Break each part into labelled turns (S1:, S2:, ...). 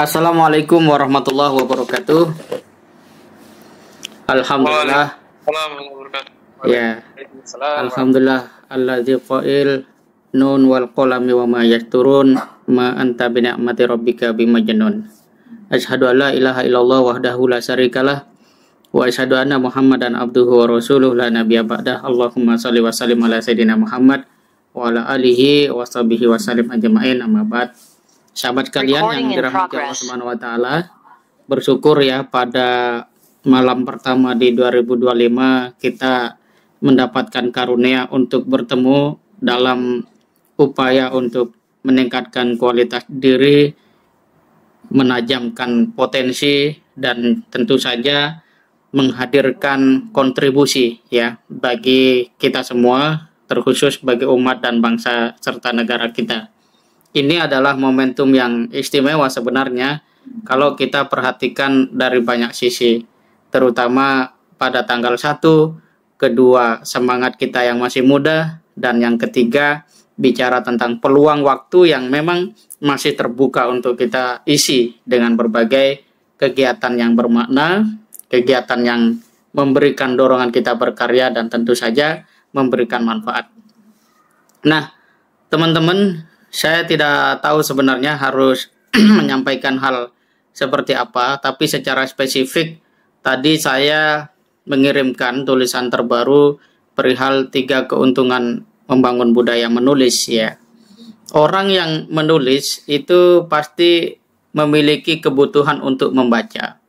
S1: Assalamualaikum warahmatullahi wabarakatuh. Alhamdulillah.
S2: Waalaikumsalam warahmatullahi wabarakatuh.
S1: Ya,
S2: Waalaikumsalam.
S1: alhamdulillah alladzi qail nun wal qalami wa ma yasturun ma anta bi ni'mati rabbika bimajnun. Asyhadu an la ilaha illallah wahdahu la syarikalah wa asyhadu anna Muhammadan abduhu wa rasuluh la nabiyya ba'dah. Allahumma shalli wa sallim ala sayidina Muhammad wa ala alihi wa sahbihi wa sallim ajma'in, amma ba'd. Sahabat kalian yang dirahmati Allah Subhanahu wa taala, bersyukur ya pada malam pertama di 2025 kita mendapatkan karunia untuk bertemu dalam upaya untuk meningkatkan kualitas diri, menajamkan potensi, dan tentu saja menghadirkan kontribusi ya bagi kita semua, terkhusus bagi umat dan bangsa serta negara kita. Ini adalah momentum yang istimewa sebenarnya kalau kita perhatikan dari banyak sisi, terutama pada tanggal 1, kedua semangat kita yang masih muda, dan yang ketiga bicara tentang peluang waktu yang memang masih terbuka untuk kita isi dengan berbagai kegiatan yang bermakna, kegiatan yang memberikan dorongan kita berkarya dan tentu saja memberikan manfaat. Nah, teman-teman, saya tidak tahu sebenarnya harus menyampaikan hal seperti apa, tapi secara spesifik tadi saya mengirimkan tulisan terbaru perihal 3 keuntungan membangun budaya menulis ya. Orang yang menulis itu pasti memiliki kebutuhan untuk membaca.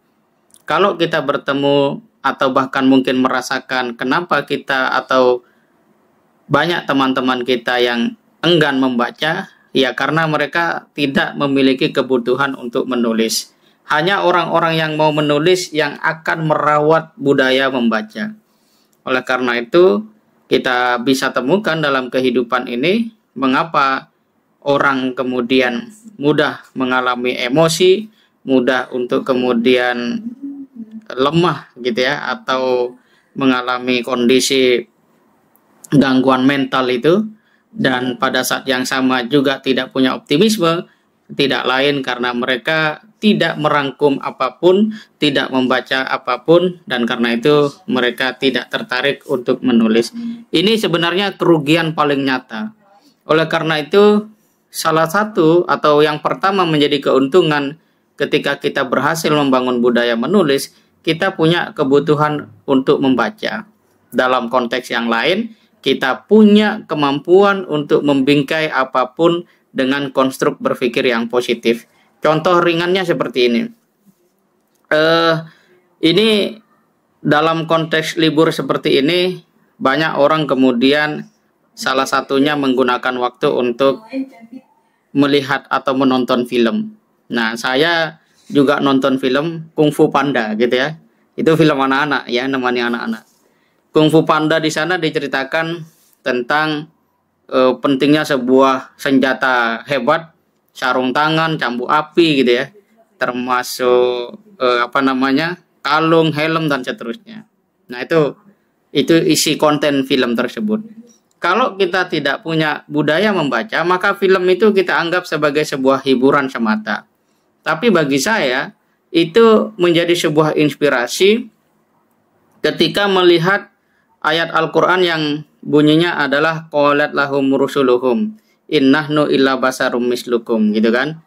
S1: Kalau kita bertemu atau bahkan mungkin merasakan kenapa kita atau banyak teman-teman kita yang enggan membaca, ya karena mereka tidak memiliki kebutuhan untuk menulis. Hanya orang-orang yang mau menulis yang akan merawat budaya membaca. Oleh karena itu, kita bisa temukan dalam kehidupan ini mengapa orang kemudian mudah mengalami emosi, mudah untuk kemudian lemah gitu ya, atau mengalami kondisi gangguan mental itu, dan pada saat yang sama juga tidak punya optimisme, tidak lain karena mereka tidak merangkum apapun, tidak membaca apapun, dan karena itu mereka tidak tertarik untuk menulis. Ini sebenarnya kerugian paling nyata. Oleh karena itu, salah satu atau yang pertama menjadi keuntungan ketika kita berhasil membangun budaya menulis, kita punya kebutuhan untuk membaca. Dalam konteks yang lain, kita punya kemampuan untuk membingkai apapun dengan konstruk berpikir yang positif. Contoh ringannya seperti ini. Ini dalam konteks libur seperti ini, banyak orang kemudian salah satunya menggunakan waktu untuk melihat atau menonton film. Nah, saya juga nonton film Kung Fu Panda gitu ya. Itu film anak-anak ya, nemani anak-anak. Kung Fu Panda di sana diceritakan tentang pentingnya sebuah senjata hebat, sarung tangan, cambuk api gitu ya, termasuk kalung, helm dan seterusnya. Nah, itu isi konten film tersebut. Kalau kita tidak punya budaya membaca, maka film itu kita anggap sebagai sebuah hiburan semata. Tapi bagi saya itu menjadi sebuah inspirasi ketika melihat ayat Al-Quran yang bunyinya adalah qalat lahum rusuluhum innahnu illa basarum mislukum gitu kan.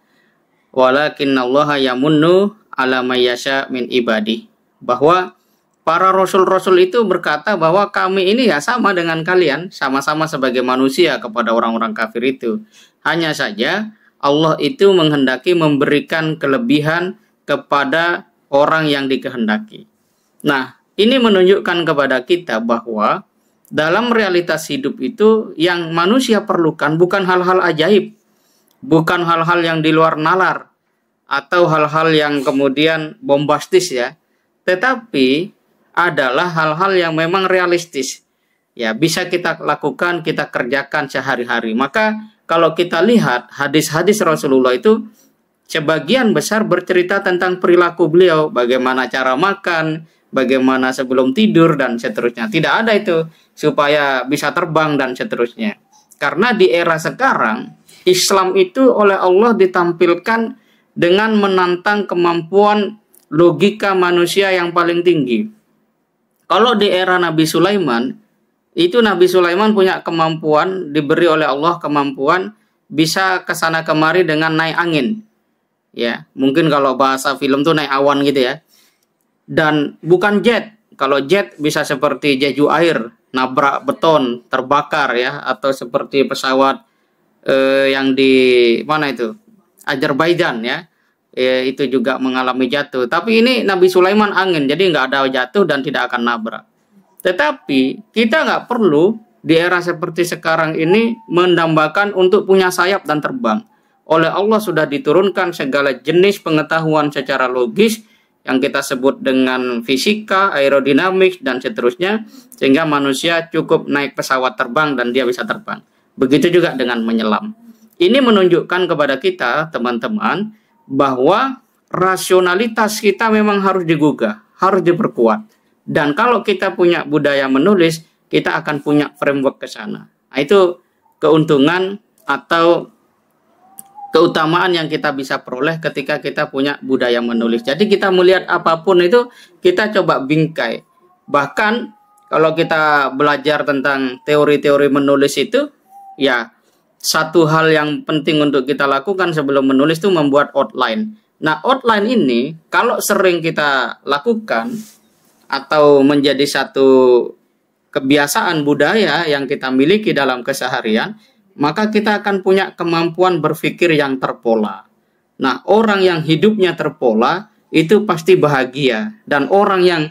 S1: Walakinnallaha yamunnu ala may yasha min ibadi. Bahwa para rasul-rasul itu berkata bahwa kami ini ya sama dengan kalian, sama-sama sebagai manusia kepada orang-orang kafir itu. Hanya saja Allah itu menghendaki memberikan kelebihan kepada orang yang dikehendaki. Nah, ini menunjukkan kepada kita bahwa dalam realitas hidup itu yang manusia perlukan bukan hal-hal ajaib, bukan hal-hal yang di luar nalar, atau hal-hal yang kemudian bombastis ya, tetapi adalah hal-hal yang memang realistis. Ya, bisa kita lakukan, kita kerjakan sehari-hari. Maka kalau kita lihat hadis-hadis Rasulullah itu sebagian besar bercerita tentang perilaku beliau, bagaimana cara makan, bagaimana sebelum tidur dan seterusnya. Tidak ada itu supaya bisa terbang dan seterusnya. Karena di era sekarang Islam itu oleh Allah ditampilkan dengan menantang kemampuan logika manusia yang paling tinggi. Kalau di era Nabi Sulaiman, itu Nabi Sulaiman punya kemampuan, diberi oleh Allah kemampuan bisa kesana kemari dengan naik angin. Ya, mungkin kalau bahasa film tuh naik awan gitu ya. Dan bukan jet. Kalau jet bisa seperti jeju air, nabrak beton, terbakar ya, atau seperti pesawat yang di mana itu? Azerbaijan ya. Itu juga mengalami jatuh. Tapi ini Nabi Sulaiman angin, jadi nggak ada jatuh dan tidak akan nabrak. Tetapi kita nggak perlu di era seperti sekarang ini mendambakan untuk punya sayap dan terbang. Oleh Allah sudah diturunkan segala jenis pengetahuan secara logis yang kita sebut dengan fisika, aerodinamik, dan seterusnya, sehingga manusia cukup naik pesawat terbang dan dia bisa terbang. Begitu juga dengan menyelam. Ini menunjukkan kepada kita, teman-teman, bahwa rasionalitas kita memang harus digugah, harus diperkuat. Dan kalau kita punya budaya menulis, kita akan punya framework ke sana. Nah, itu keuntungan atau keutamaan yang kita bisa peroleh ketika kita punya budaya menulis. Jadi kita melihat apapun itu, kita coba bingkai. Bahkan kalau kita belajar tentang teori-teori menulis itu, ya satu hal yang penting untuk kita lakukan sebelum menulis itu membuat outline. Nah, outline ini kalau sering kita lakukan atau menjadi satu kebiasaan budaya yang kita miliki dalam keseharian, maka kita akan punya kemampuan berpikir yang terpola. Nah, orang yang hidupnya terpola itu pasti bahagia. Dan orang yang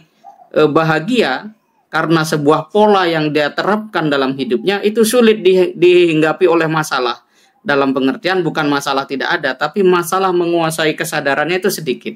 S1: bahagia karena sebuah pola yang dia terapkan dalam hidupnya itu sulit dihinggapi oleh masalah. Dalam pengertian bukan masalah tidak ada, tapi masalah menguasai kesadarannya itu sedikit.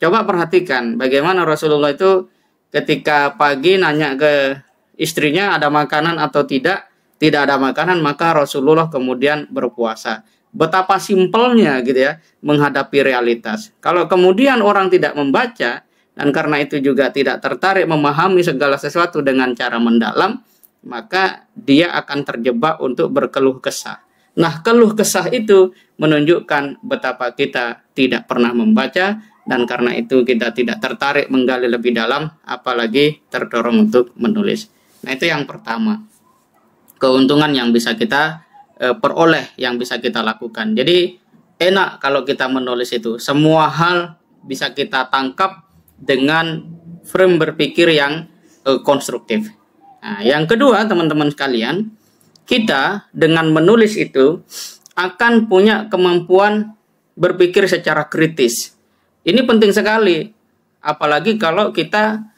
S1: Coba perhatikan bagaimana Rasulullah itu ketika pagi nanya ke istrinya ada makanan atau tidak. Tidak ada makanan, maka Rasulullah kemudian berpuasa. Betapa simpelnya gitu ya menghadapi realitas. Kalau kemudian orang tidak membaca dan karena itu juga tidak tertarik memahami segala sesuatu dengan cara mendalam, maka dia akan terjebak untuk berkeluh kesah. Nah, keluh kesah itu menunjukkan betapa kita tidak pernah membaca dan karena itu kita tidak tertarik menggali lebih dalam, apalagi terdorong untuk menulis. Nah, itu yang pertama. Keuntungan yang bisa kita peroleh, yang bisa kita lakukan. Jadi enak kalau kita menulis itu. Semua hal bisa kita tangkap dengan frame berpikir yang konstruktif. Nah, yang kedua, teman-teman sekalian, kita dengan menulis itu akan punya kemampuan berpikir secara kritis. Ini penting sekali. Apalagi kalau kita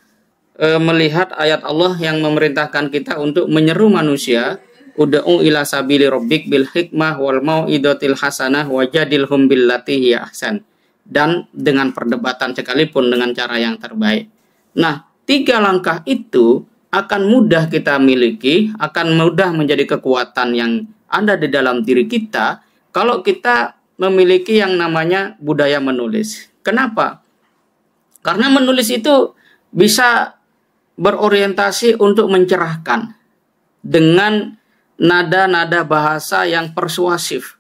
S1: melihat ayat Allah yang memerintahkan kita untuk menyeru manusia, ud'u ila sabili rabbik bil hikmah wal mau'idatil hasanah wajadilhum billati hiya ahsan, dan dengan perdebatan sekalipun dengan cara yang terbaik. Nah, 3 langkah itu akan mudah kita miliki, akan mudah menjadi kekuatan yang ada di dalam diri kita kalau kita memiliki yang namanya budaya menulis. Kenapa? Karena menulis itu bisa berorientasi untuk mencerahkan dengan nada-nada bahasa yang persuasif,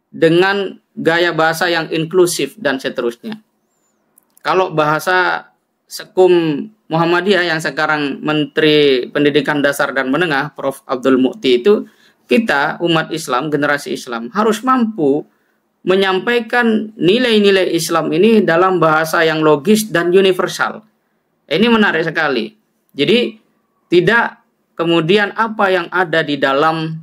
S1: dengan gaya bahasa yang inklusif, dan seterusnya. Kalau bahasa Sekum Muhammadiyah yang sekarang Menteri Pendidikan Dasar dan Menengah, Prof. Abdul Mu'ti, itu kita, umat Islam, generasi Islam, harus mampu menyampaikan nilai-nilai Islam ini dalam bahasa yang logis dan universal. Ini menarik sekali. Jadi tidak kemudian apa yang ada di dalam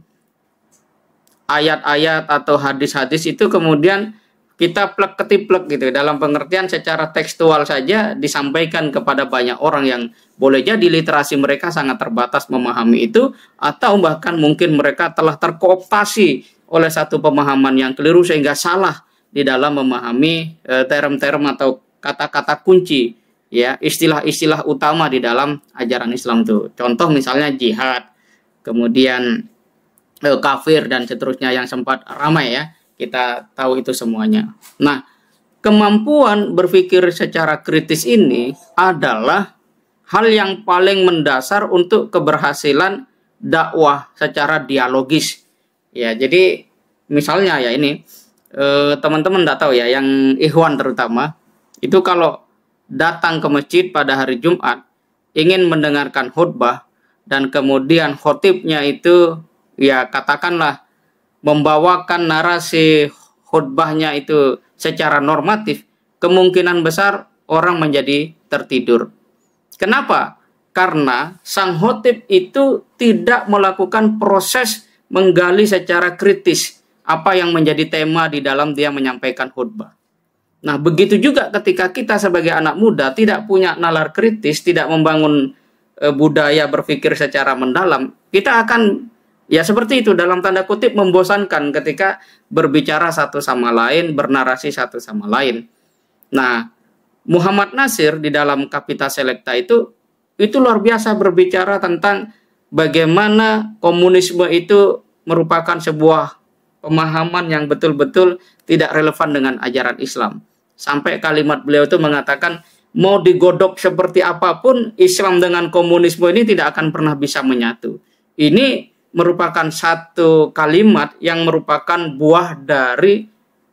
S1: ayat-ayat atau hadis-hadis itu kemudian kita plek-ketiplek gitu. Dalam pengertian secara tekstual saja disampaikan kepada banyak orang yang boleh jadi literasi mereka sangat terbatas memahami itu, atau bahkan mungkin mereka telah terkooptasi oleh satu pemahaman yang keliru sehingga salah di dalam memahami term-term atau kata-kata kunci, ya, istilah-istilah utama di dalam ajaran Islam itu. Contoh misalnya jihad, kemudian kafir dan seterusnya yang sempat ramai ya. Kita tahu itu semuanya. Nah, kemampuan berpikir secara kritis ini adalah hal yang paling mendasar untuk keberhasilan dakwah secara dialogis. Ya, jadi misalnya ya ini teman-teman nggak tahu ya, yang ikhwan terutama, itu kalau datang ke masjid pada hari Jumat, ingin mendengarkan khutbah, dan kemudian khotibnya itu, ya katakanlah, membawakan narasi khutbahnya itu secara normatif, kemungkinan besar orang menjadi tertidur. Kenapa? Karena sang khotib itu tidak melakukan proses menggali secara kritis apa yang menjadi tema di dalam dia menyampaikan khutbah. Nah, begitu juga ketika kita sebagai anak muda tidak punya nalar kritis, tidak membangun budaya berpikir secara mendalam, kita akan, ya seperti itu, dalam tanda kutip, membosankan ketika berbicara satu sama lain, bernarasi satu sama lain. Nah, Muhammad Natsir di dalam Kapita Selecta itu luar biasa berbicara tentang bagaimana komunisme itu merupakan sebuah pemahaman yang betul-betul tidak relevan dengan ajaran Islam. Sampai kalimat beliau itu mengatakan, mau digodok seperti apapun, Islam dengan komunisme ini tidak akan pernah bisa menyatu. Ini merupakan satu kalimat yang merupakan buah dari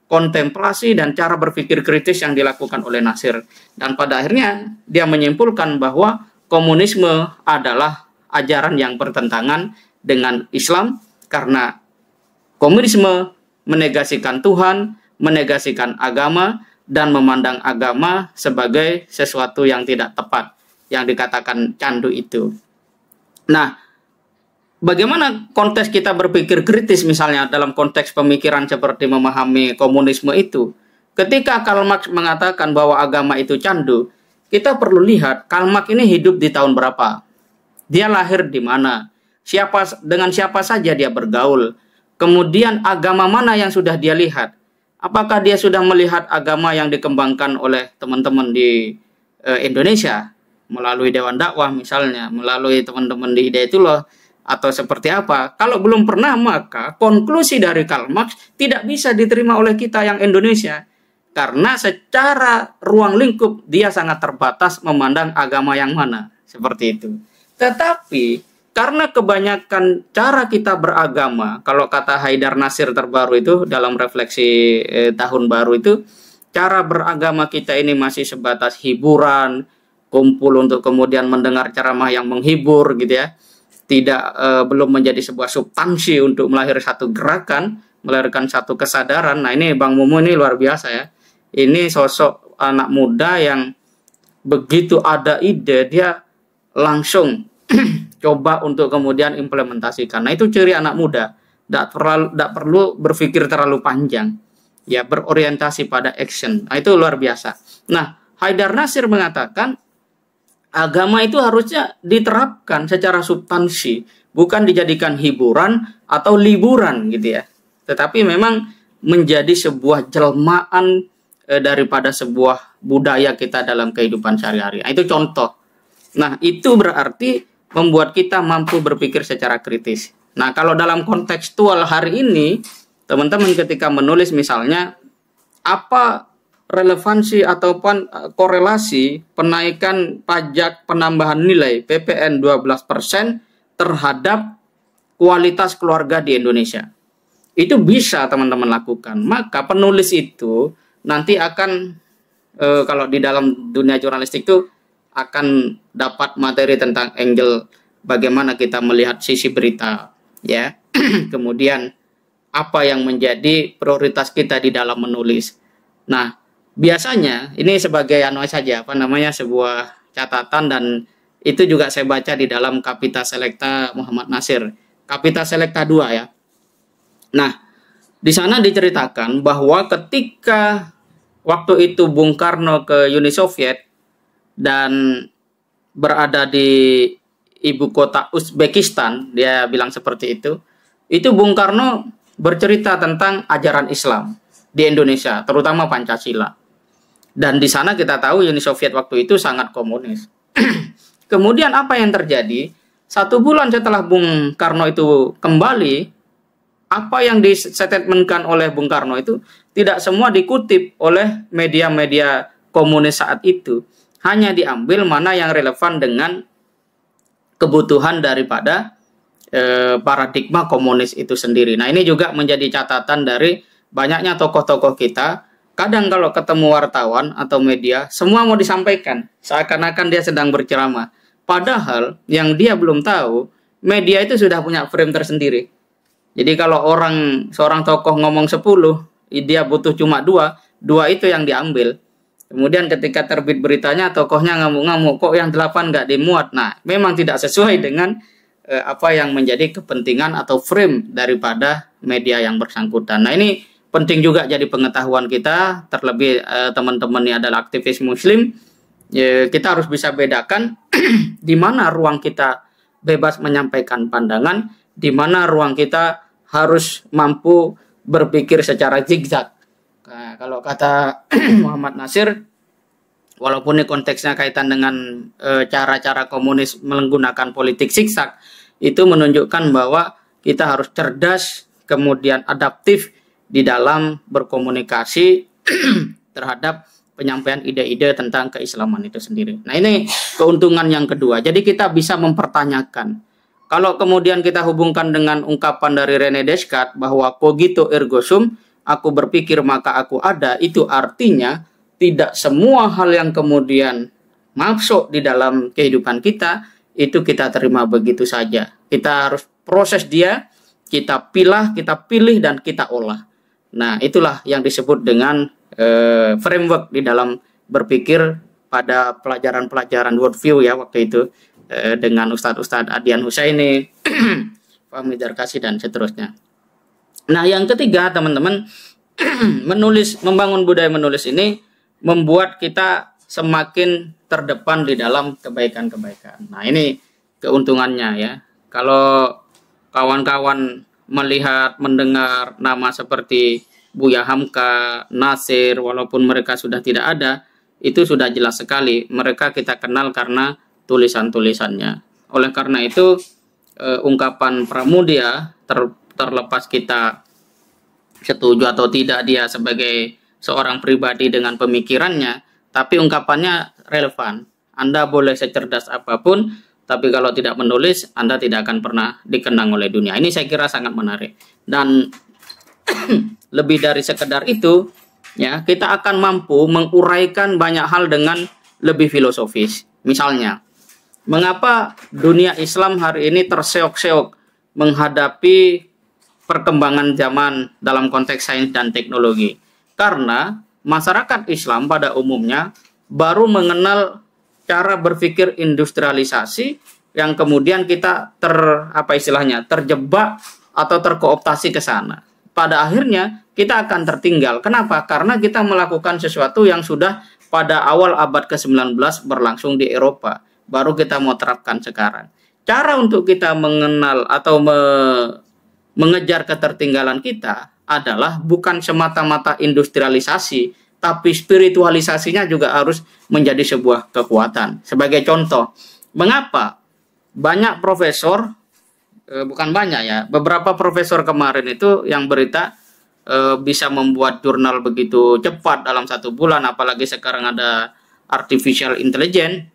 S1: kontemplasi dan cara berpikir kritis yang dilakukan oleh Natsir. Dan pada akhirnya dia menyimpulkan bahwa komunisme adalah ajaran yang bertentangan dengan Islam, karena komunisme menegasikan Tuhan, menegasikan agama, dan memandang agama sebagai sesuatu yang tidak tepat, yang dikatakan candu itu. Nah, bagaimana konteks kita berpikir kritis misalnya dalam konteks pemikiran seperti memahami komunisme itu? Ketika Karl Marx mengatakan bahwa agama itu candu, kita perlu lihat Karl Marx ini hidup di tahun berapa? Dia lahir di mana? Dengan siapa saja dia bergaul? Kemudian agama mana yang sudah dia lihat? Apakah dia sudah melihat agama yang dikembangkan oleh teman-teman di Indonesia melalui Dewan Dakwah misalnya, melalui teman-teman di Hidayatullah, atau seperti apa? Kalau belum pernah, maka konklusi dari Karl Marx tidak bisa diterima oleh kita yang Indonesia, karena secara ruang lingkup dia sangat terbatas memandang agama yang mana, seperti itu. Tetapi karena kebanyakan cara kita beragama, kalau kata Haidar Nasir terbaru itu dalam refleksi tahun baru itu, cara beragama kita ini masih sebatas hiburan, kumpul untuk kemudian mendengar ceramah yang menghibur gitu ya. Tidak belum menjadi sebuah substansi untuk melahirkan satu gerakan, melahirkan satu kesadaran. Nah, ini Bang Mumu ini luar biasa ya. Ini sosok anak muda yang begitu ada ide, dia langsung coba untuk kemudian implementasikan. Nah, itu ciri anak muda. Tidak perlu berpikir terlalu panjang. Ya, berorientasi pada action. Nah, itu luar biasa. Nah, Haidar Nasir mengatakan agama itu harusnya diterapkan secara substansi, bukan dijadikan hiburan atau liburan gitu ya. Tetapi memang menjadi sebuah jelmaan daripada sebuah budaya kita dalam kehidupan sehari-hari. Nah, itu contoh. Nah, itu berarti membuat kita mampu berpikir secara kritis. Nah, kalau dalam kontekstual hari ini, teman-teman ketika menulis misalnya, apa relevansi ataupun korelasi penaikan pajak penambahan nilai PPN 12% terhadap kualitas keluarga di Indonesia? Itu bisa teman-teman lakukan. Maka penulis itu nanti akan, kalau di dalam dunia jurnalistik itu, akan dapat materi tentang angle bagaimana kita melihat sisi berita, ya. Kemudian apa yang menjadi prioritas kita di dalam menulis. Nah, biasanya ini sebagai saja, sebuah catatan, dan itu juga saya baca di dalam Kapita Selecta Muhammad Natsir, Kapita Selecta 2 ya. Nah, di sana diceritakan bahwa ketika waktu itu Bung Karno ke Uni Soviet dan berada di ibu kota Uzbekistan, dia bilang seperti itu Bung Karno bercerita tentang ajaran Islam di Indonesia, terutama Pancasila. Dan di sana kita tahu Uni Soviet waktu itu sangat komunis. Kemudian apa yang terjadi? 1 bulan setelah Bung Karno itu kembali, apa yang distatementkan oleh Bung Karno itu tidak semua dikutip oleh media-media komunis saat itu. Hanya diambil mana yang relevan dengan kebutuhan daripada paradigma komunis itu sendiri. Nah, ini juga menjadi catatan dari banyaknya tokoh-tokoh kita, kadang kalau ketemu wartawan atau media, semua mau disampaikan, seakan-akan dia sedang berceramah. Padahal yang dia belum tahu, media itu sudah punya frame tersendiri. Jadi kalau seorang tokoh ngomong 10, dia butuh cuma 2 itu yang diambil. Kemudian ketika terbit beritanya, tokohnya ngamuk-ngamuk, kok yang 8 nggak dimuat. Nah, memang tidak sesuai dengan apa yang menjadi kepentingan atau frame daripada media yang bersangkutan. Nah, ini penting juga jadi pengetahuan kita, terlebih teman-teman ini adalah aktivis muslim. Kita harus bisa bedakan di mana ruang kita bebas menyampaikan pandangan, di mana ruang kita harus mampu berpikir secara zigzag. Nah, kalau kata Muhammad Nasir, walaupun ini konteksnya kaitan dengan cara-cara komunis menggunakan politik zigzag, itu menunjukkan bahwa kita harus cerdas, kemudian adaptif di dalam berkomunikasi terhadap penyampaian ide-ide tentang keislaman itu sendiri. Nah, ini keuntungan yang kedua. Jadi kita bisa mempertanyakan. Kalau kemudian kita hubungkan dengan ungkapan dari René Descartes bahwa cogito ergo sum, aku berpikir maka aku ada, itu artinya tidak semua hal yang kemudian masuk di dalam kehidupan kita itu kita terima begitu saja. Kita harus proses dia, kita pilih dan kita olah. Nah, itulah yang disebut dengan framework di dalam berpikir pada pelajaran-pelajaran worldview ya waktu itu dengan Ustadz Adian Husaini, Fahmi Darkasi dan seterusnya. Nah, yang ketiga teman-teman, membangun budaya menulis ini membuat kita semakin terdepan di dalam kebaikan-kebaikan. Nah, ini keuntungannya ya. Kalau kawan-kawan melihat, mendengar nama seperti Buya Hamka, Nasir, walaupun mereka sudah tidak ada, itu sudah jelas sekali. Mereka kita kenal karena tulisan-tulisannya. Oleh karena itu, ungkapan Pramudia, terlepas kita setuju atau tidak dia sebagai seorang pribadi dengan pemikirannya, tapi ungkapannya relevan. Anda boleh secerdas apapun, tapi kalau tidak menulis, Anda tidak akan pernah dikenang oleh dunia. Ini saya kira sangat menarik. Dan lebih dari sekedar itu, ya, kita akan mampu menguraikan banyak hal dengan lebih filosofis. Misalnya, mengapa dunia Islam hari ini terseok-seok menghadapi perkembangan zaman dalam konteks sains dan teknologi? Karena masyarakat Islam pada umumnya baru mengenal cara berpikir industrialisasi yang kemudian kita terjebak atau terkooptasi ke sana. Pada akhirnya kita akan tertinggal. Kenapa? Karena kita melakukan sesuatu yang sudah pada awal abad ke-19 berlangsung di Eropa. Baru kita mau terapkan sekarang. Cara untuk kita mengenal atau mengejar ketertinggalan kita adalah bukan semata-mata industrialisasi, tapi spiritualisasinya juga harus menjadi sebuah kekuatan. Sebagai contoh, mengapa banyak profesor, bukan banyak ya, beberapa profesor kemarin itu yang berita bisa membuat jurnal begitu cepat dalam 1 bulan, apalagi sekarang ada artificial intelligence,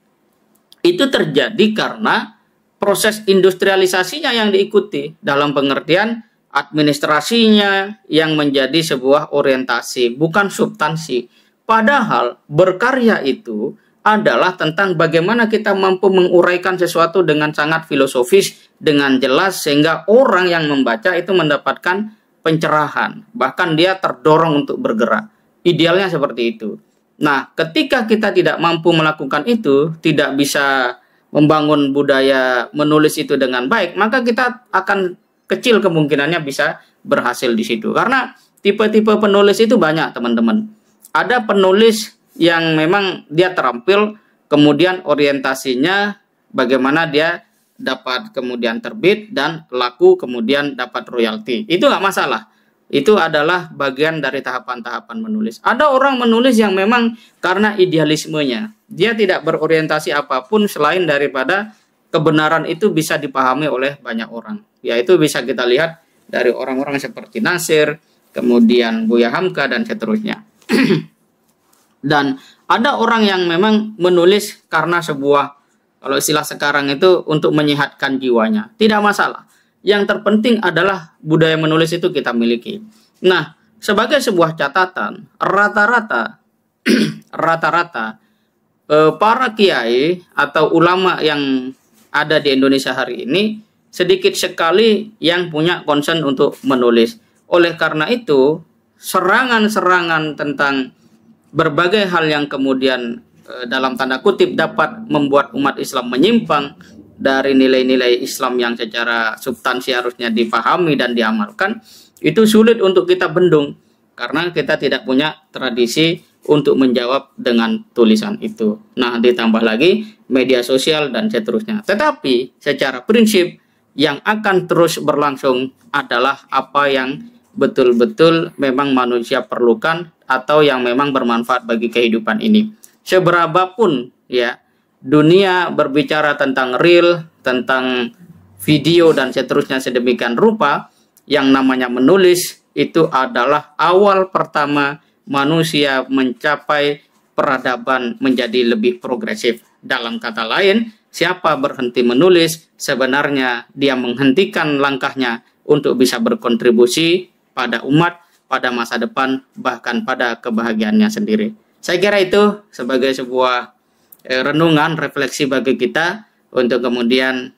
S1: itu terjadi karena proses industrialisasinya yang diikuti, dalam pengertian administrasinya yang menjadi sebuah orientasi, bukan substansi. Padahal berkarya itu adalah tentang bagaimana kita mampu menguraikan sesuatu dengan sangat filosofis, dengan jelas, sehingga orang yang membaca itu mendapatkan pencerahan. Bahkan dia terdorong untuk bergerak. Idealnya seperti itu. Nah, ketika kita tidak mampu melakukan itu, tidak bisa membangun budaya menulis itu dengan baik, maka kita akan kecil kemungkinannya bisa berhasil di situ. Karena tipe-tipe penulis itu banyak, teman-teman. Ada penulis yang memang dia terampil, kemudian orientasinya bagaimana dia dapat kemudian terbit dan laku kemudian dapat royalti. Itu nggak masalah. Itu adalah bagian dari tahapan-tahapan menulis. Ada orang menulis yang memang karena idealismenya, dia tidak berorientasi apapun selain daripada kebenaran itu bisa dipahami oleh banyak orang. Yaitu bisa kita lihat dari orang-orang seperti Nasir, kemudian Buya Hamka, dan seterusnya. Dan ada orang yang memang menulis karena sebuah, kalau istilah sekarang itu, untuk menyehatkan jiwanya. Tidak masalah. Yang terpenting adalah budaya menulis itu kita miliki. Nah, Sebagai sebuah catatan, rata-rata para kiai atau ulama yang ada di Indonesia hari ini sedikit sekali yang punya concern untuk menulis. Oleh karena itu, serangan-serangan tentang berbagai hal yang kemudian dalam tanda kutip dapat membuat umat Islam menyimpang dari nilai-nilai Islam yang secara substansi harusnya dipahami dan diamalkan, itu sulit untuk kita bendung karena kita tidak punya tradisi untuk menjawab dengan tulisan itu. Nah, ditambah lagi media sosial dan seterusnya. Tetapi secara prinsip yang akan terus berlangsung adalah apa yang betul-betul memang manusia perlukan atau yang memang bermanfaat bagi kehidupan ini. Seberapapun ya dunia berbicara tentang reel, tentang video dan seterusnya sedemikian rupa, yang namanya menulis itu adalah awal pertama manusia mencapai peradaban menjadi lebih progresif. Dalam kata lain, siapa berhenti menulis, sebenarnya dia menghentikan langkahnya untuk bisa berkontribusi pada umat, pada masa depan, bahkan pada kebahagiaannya sendiri. Saya kira itu sebagai sebuah renungan, refleksi bagi kita untuk kemudian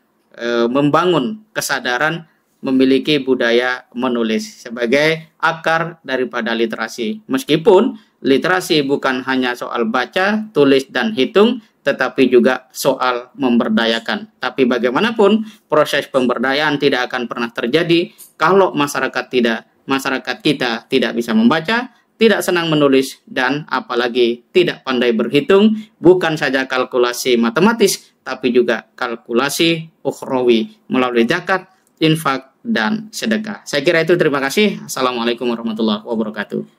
S1: membangun kesadaran memiliki budaya menulis sebagai akar daripada literasi. Meskipun literasi bukan hanya soal baca, tulis, dan hitung, tetapi juga soal memberdayakan. Tapi bagaimanapun, proses pemberdayaan tidak akan pernah terjadi kalau masyarakat kita tidak bisa membaca, tidak senang menulis, dan apalagi tidak pandai berhitung, bukan saja kalkulasi matematis, tapi juga kalkulasi ukhrawi melalui zakat, infak, dan sedekah. Saya kira itu, terima kasih. Assalamualaikum warahmatullahi wabarakatuh.